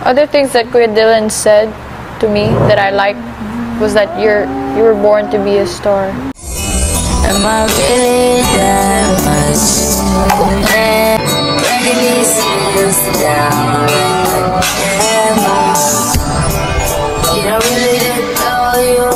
Other things that Kuya Dylan said to me that I liked was that you were born to be a star. Am I really that much? Breaking these feelings down. Am I? You don't really know you.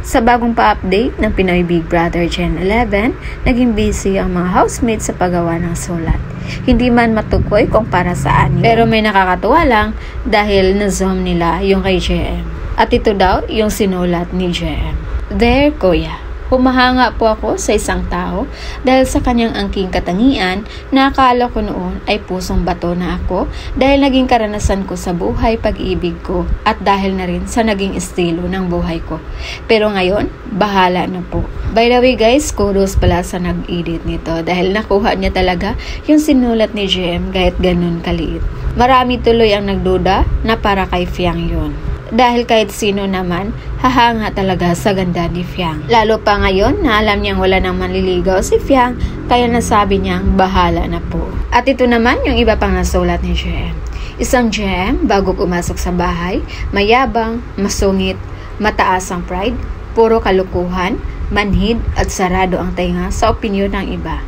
Sa bagong pa-update ng Pinoy Big Brother Gen 11, naging busy ang mga housemates sa paggawa ng sulat. Hindi man matukoy kung para saan yun. Pero may nakakatuwa lang dahil na-zoom nila yung kay JM. At ito daw yung sinulat ni JM. There, Kuya. Humahanga po ako sa isang tao dahil sa kanyang angking katangian na akala ko noon ay pusong bato na ako dahil naging karanasan ko sa buhay pag-ibig ko at dahil na rin sa naging estilo ng buhay ko. Pero ngayon, bahala na po. By the way guys, kudos pala sa nag-edit nito dahil nakuha niya talaga yung sinulat ni JM kahit ganun kaliit. Marami tuloy ang nagduda na para kay Fiang yun. Dahil kahit sino naman, hahanga talaga sa ganda ni Fiang. Lalo pa ngayon na alam niyang wala nang manliligaw si Fiang, kaya nasabi niyang bahala na po. At ito naman yung iba pang nasulat ni JM. Isang JM bago pumasok sa bahay, mayabang, masungit, mataas ang pride, puro kalukuhan, manhid at sarado ang tainga sa opinyon ng iba.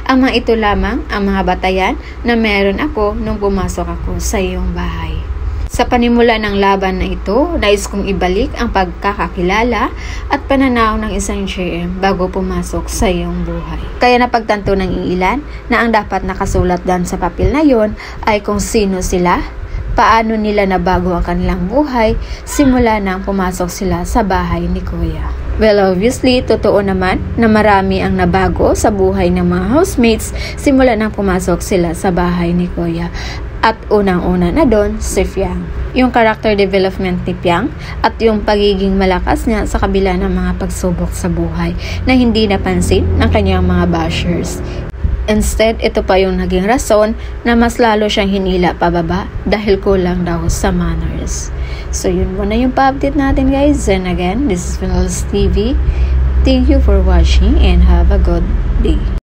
Ang mga ito lamang ang mga batayan na meron ako nung pumasok ako sa iyong bahay. Sa panimula ng laban na ito, nais kong ibalik ang pagkakakilala at pananaw ng isang JM bago pumasok sa iyong buhay. Kaya napagtanto ng ilan na ang dapat nakasulat doon sa papel na yon ay kung sino sila, paano nila nabago ang kanilang buhay simula nang pumasok sila sa bahay ni Kuya. Well, obviously, totoo naman na marami ang nabago sa buhay ng mga housemates simula nang pumasok sila sa bahay ni Kuya. At unang-una na doon, si Fiang. Yung character development ni Fiang at yung pagiging malakas niya sa kabila ng mga pagsubok sa buhay na hindi napansin ng kanyang mga bashers. Instead, ito pa yung naging rason na mas lalo siyang hinila pababa dahil kulang daw sa manners. So yun muna yung pa-update natin guys. And again, this is Finals TV. Thank you for watching and have a good day.